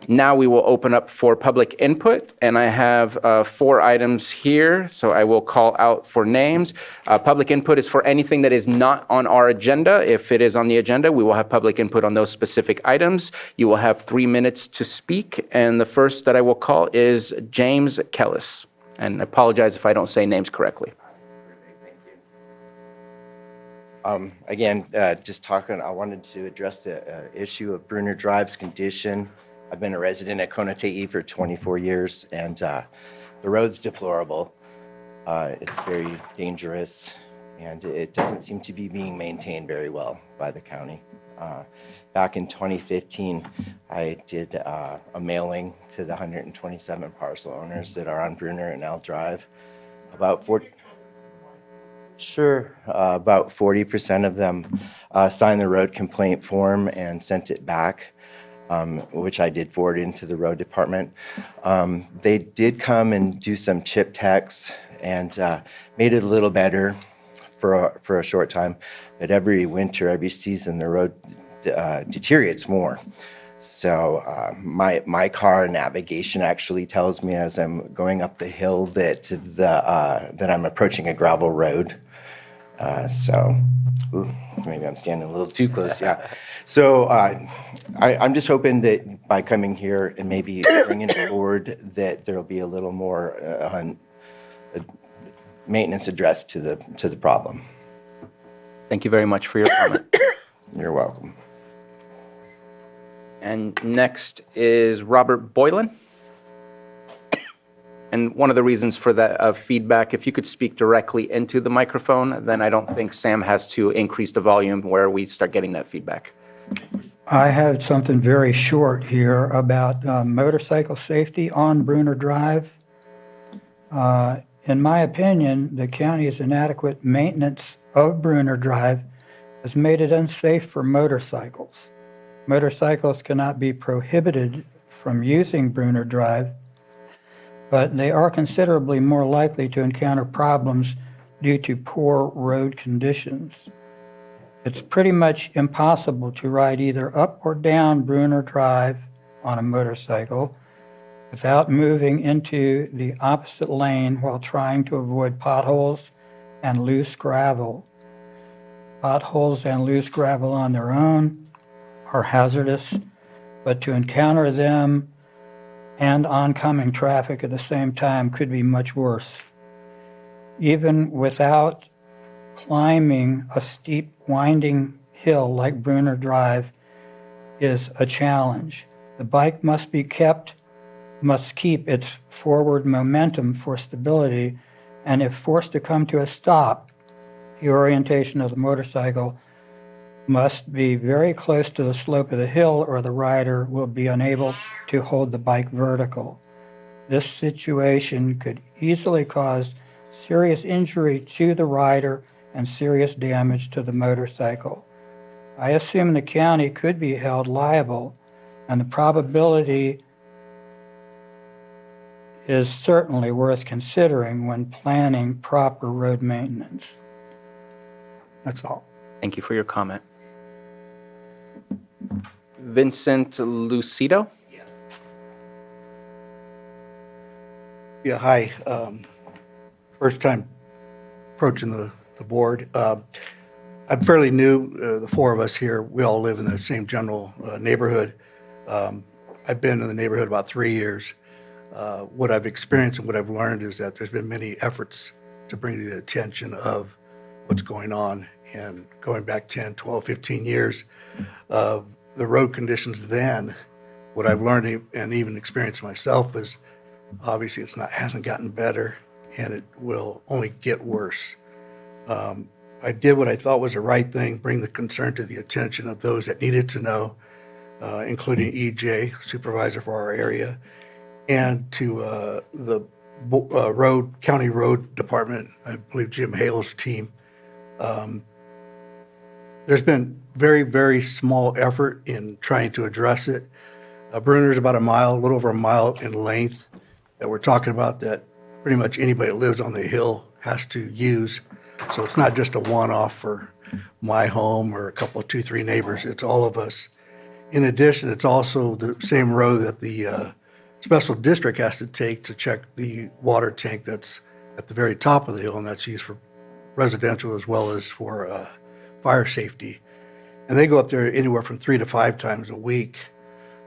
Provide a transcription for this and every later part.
Now we will open up for public input, and I have 4 items here, so I will call out for names. Public input is for anything that is not on our agenda. If it is on the agenda, we will have public input on those specific items. You will have 3 minutes to speak, and the first that I will call is James Kellis. And I apologize if I don't say names correctly. Again, just talking, I wanted to address the issue of Bruner Drive's condition. I've been a resident at Konotei for 24 years, and the road's deplorable. It's very dangerous, and it doesn't seem to be being maintained very well by the county. Back in 2015, I did a mailing to the 127 parcel owners that are on Bruner and L Drive. About 40% of them signed the road complaint form and sent it back, which I did forward into the road department. They did come and do some chip techs and made it a little better for a short time, but every winter, every season, the road deteriorates more. So my car navigation actually tells me as I'm going up the hill that I'm approaching a gravel road. Maybe I'm standing a little too close. Yeah. So I'm just hoping that by coming here and maybe bringing it forward, that there will be a little more maintenance addressed to the problem. Thank you very much for your comment. You're welcome. And next is Robert Boylan. And one of the reasons for that feedback, if you could speak directly into the microphone, then I don't think Sam has to increase the volume where we start getting that feedback. I have something very short here about motorcycle safety on Bruner Drive. In my opinion, the county's inadequate maintenance of Bruner Drive has made it unsafe for motorcycles. Motorcyclists cannot be prohibited from using Bruner Drive, but they are considerably more likely to encounter problems due to poor road conditions. It's pretty much impossible to ride either up or down Bruner Drive on a motorcycle without moving into the opposite lane while trying to avoid potholes and loose gravel. Potholes and loose gravel on their own are hazardous, but to encounter them and oncoming traffic at the same time could be much worse. Even without climbing a steep, winding hill like Bruner Drive is a challenge. The bike must keep its forward momentum for stability, and if forced to come to a stop, the orientation of the motorcycle must be very close to the slope of the hill or the rider will be unable to hold the bike vertical. This situation could easily cause serious injury to the rider and serious damage to the motorcycle. I assume the county could be held liable, and the probability is certainly worth considering when planning proper road maintenance. That's all. Thank you for your comment. Vincent Lucido? Yeah, hi. First time approaching the board. I'm fairly new. The 4 of us here, we all live in the same general neighborhood. I've been in the neighborhood about 3 years. What I've experienced and what I've learned is that there's been many efforts to bring to the attention of what's going on. And going back 10, 12, 15 years, the road conditions then, what I've learned and even experienced myself is obviously hasn't gotten better, and it will only get worse. I did what I thought was the right thing, bring the concern to the attention of those that needed to know, including EJ, supervisor for our area, and to the county road department, I believe Jim Hale's team. There's been very, very small effort in trying to address it. Bruner's about a little over a mile in length that we're talking about, that pretty much anybody that lives on the hill has to use. So it's not just a one-off for my home or a couple, 2, 3 neighbors. It's all of us. In addition, it's also the same road that the special district has to take to check the water tank that's at the very top of the hill, and that's used for residential as well as for fire safety. And they go up there anywhere from 3 to 5 times a week.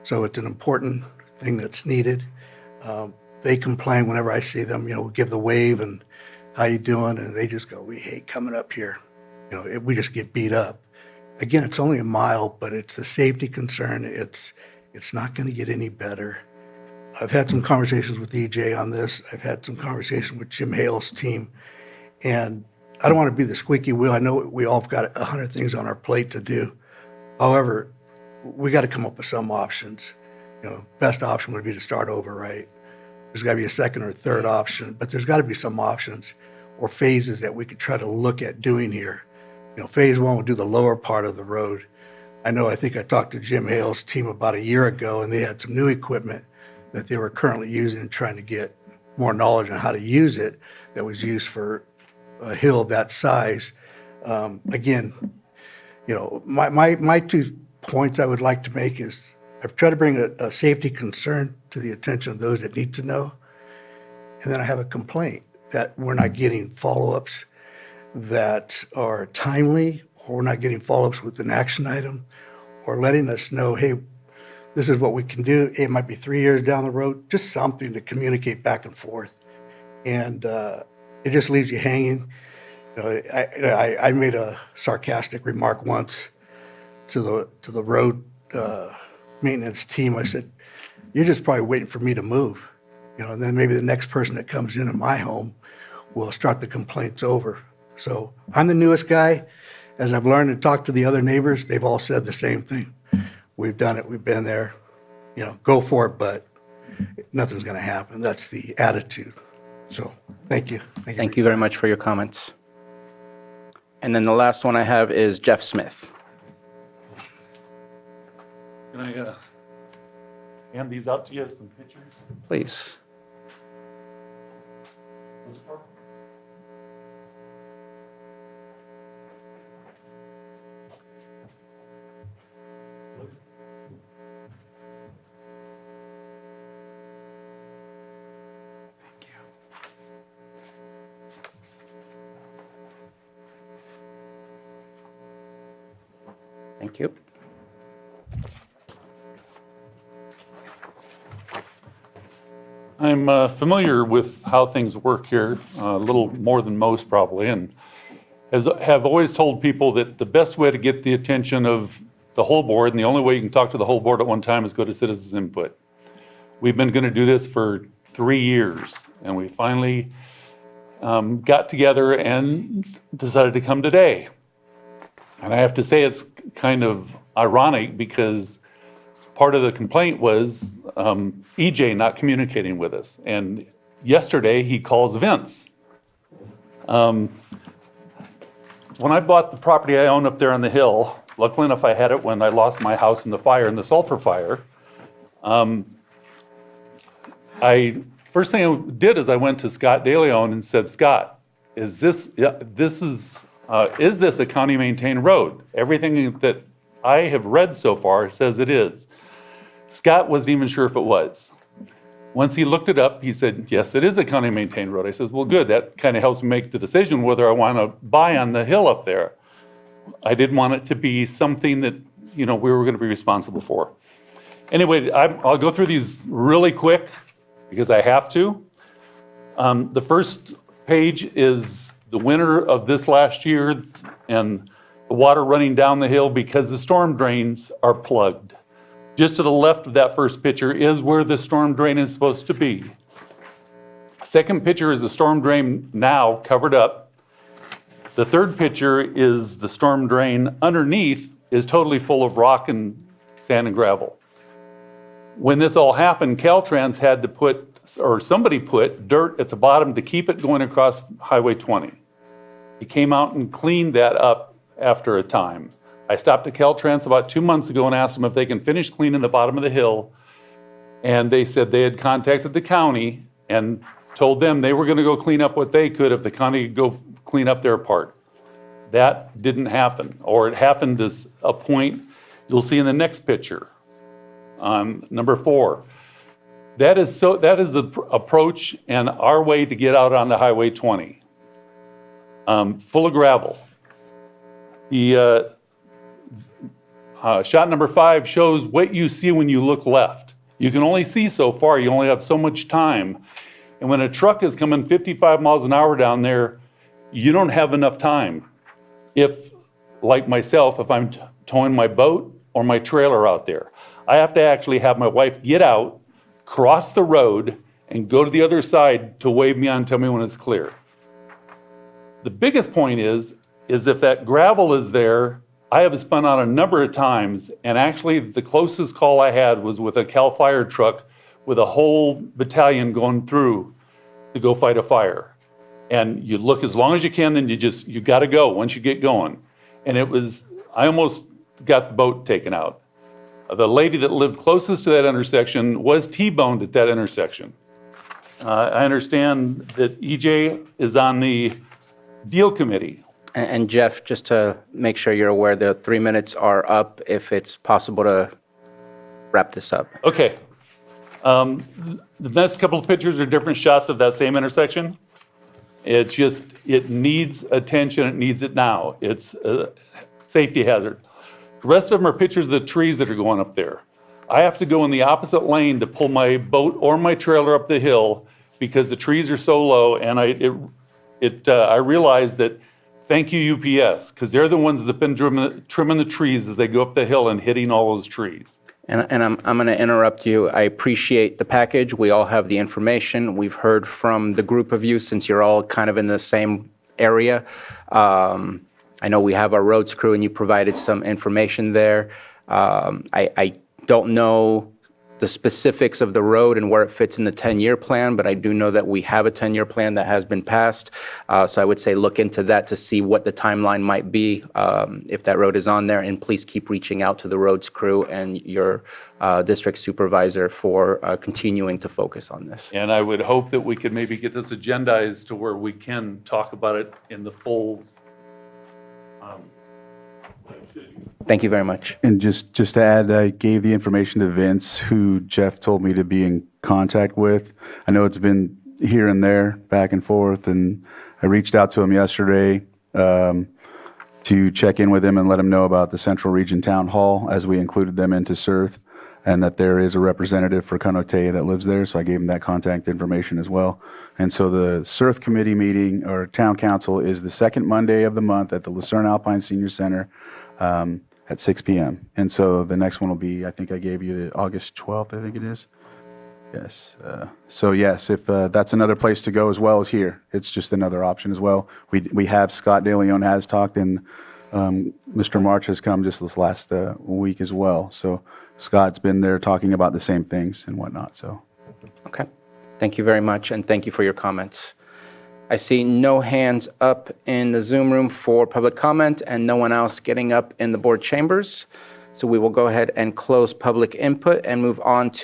So it's an important thing that's needed. They complain whenever I see them, give the wave and how you doing? And they just go, we hate coming up here. We just get beat up. Again, it's only a mile, but it's the safety concern. It's not going to get any better. I've had some conversations with EJ on this. I've had some conversation with Jim Hale's team. And I don't want to be the squeaky wheel. I know we all got 100 things on our plate to do. However, we got to come up with some options. Best option would be to start over, right? There's got to be a second or third option, but there's got to be some options or phases that we could try to look at doing here. Phase 1 would do the lower part of the road. I think I talked to Jim Hale's team about a year ago, and they had some new equipment that they were currently using and trying to get more knowledge on how to use it that was used for a hill of that size. Again, my 2 points I would like to make is I've tried to bring a safety concern to the attention of those that need to know. And then I have a complaint that we're not getting follow-ups that are timely, or we're not getting follow-ups with an action item, or letting us know, hey, this is what we can do. It might be 3 years down the road, just something to communicate back and forth. And it just leaves you hanging. I made a sarcastic remark once to the road maintenance team. I said, you're just probably waiting for me to move, and then maybe the next person that comes in my home will start the complaints over. So I'm the newest guy. As I've learned to talk to the other neighbors, they've all said the same thing. We've done it. We've been there. Go for it, but nothing's going to happen. That's the attitude. So thank you. Thank you very much for your comments. And then the last one I have is Jeff Smith. Can I hand these out to you, some pictures? Please. Thank you. I'm familiar with how things work here, a little more than most probably, and have always told people that the best way to get the attention of the whole board, and the only way you can talk to the whole board at one time, is go to citizens input. We've been going to do this for 3 years, and we finally got together and decided to come today. And I have to say it's kind of ironic because part of the complaint was EJ not communicating with us. And yesterday he calls Vince. When I bought the property I own up there on the hill, luckily enough I had it when I lost my house in the fire, in the sulfur fire. First thing I did is I went to Scott DeLeon and said, Scott, is this a county maintained road? Everything that I have read so far says it is. Scott wasn't even sure if it was. Once he looked it up, he said, yes, it is a county maintained road. I said, well, good. That kind of helps me make the decision whether I want to buy on the hill up there. I didn't want it to be something that, we were going to be responsible for. Anyway, I'll go through these really quick because I have to. The first page is the winter of this last year and the water running down the hill because the storm drains are plugged. Just to the left of that first picture is where the storm drain is supposed to be. Second picture is the storm drain now covered up. The third picture is the storm drain underneath is totally full of rock and sand and gravel. When this all happened, Caltrans had to somebody put dirt at the bottom to keep it going across Highway 20. He came out and cleaned that up after a time. I stopped at Caltrans about 2 months ago and asked them if they can finish cleaning the bottom of the hill. And they said they had contacted the county and told them they were going to go clean up what they could if the county could go clean up their part. That didn't happen, or it happened as a point you'll see in the next picture. on number 4. That is the approach and our way to get out onto Highway 20. Full of gravel. The shot number 5 shows what you see when you look left. You can only see so far, you only have so much time. And when a truck is coming 55 miles an hour down there, you don't have enough time. If, like myself, if I'm towing my boat or my trailer out there, I have to actually have my wife get out, cross the road, and go to the other side to wave me on and tell me when it's clear. The biggest point is if that gravel is there, I have spun out a number of times, and actually the closest call I had was with a CAL FIRE truck with a whole battalion going through to go fight a fire. And you look as long as you can, then you got to go once you get going. And I almost got the boat taken out. The lady that lived closest to that intersection was T-boned at that intersection. I understand that EJ is on the deal committee. And Jeff, just to make sure you're aware, the 3 minutes are up if it's possible to wrap this up. Okay. The next couple of pictures are different shots of that same intersection. It's just, it needs attention, it needs it now. It's a safety hazard. The rest of them are pictures of the trees that are going up there. I have to go in the opposite lane to pull my boat or my trailer up the hill because the trees are so low, and I realized that, thank you UPS, because they're the ones that have been trimming the trees as they go up the hill and hitting all those trees. And I'm going to interrupt you. I appreciate the package. We all have the information. We've heard from the group of you since you're all kind of in the same area. I know we have our roads crew and you provided some information there. I don't know the specifics of the road and where it fits in the 10-year plan, but I do know that we have a 10-year plan that has been passed. So I would say look into that to see what the timeline might be if that road is on there. And please keep reaching out to the roads crew and your district supervisor for continuing to focus on this. And I would hope that we could maybe get this agendized to where we can talk about it in the full. Thank you very much. And just to add, I gave the information to Vince, who Jeff told me to be in contact with. I know it's been here and there, back and forth, and I reached out to him yesterday to check in with him and let him know about the Central Region Town Hall as we included them into CERT, and that there is a representative for Conotea that lives there, so I gave him that contact information as well. And so the CERT committee meeting, or town council, is the second Monday of the month at the Lucerne Alpine Senior Center at 6 p.m. And so the next one will be, I think I gave you the August 12th, I think it is. Yes. So yes, if that's another place to go as well as here, it's just another option as well. We have, Scott DeLeon has talked, and Mr. March has come just this last week as well. So Scott's been there talking about the same things and whatnot, so. Okay. Thank you very much, and thank you for your comments. I see no hands up in the Zoom room for public comment and no one else getting up in the board chambers. So we will go ahead and close public input and move on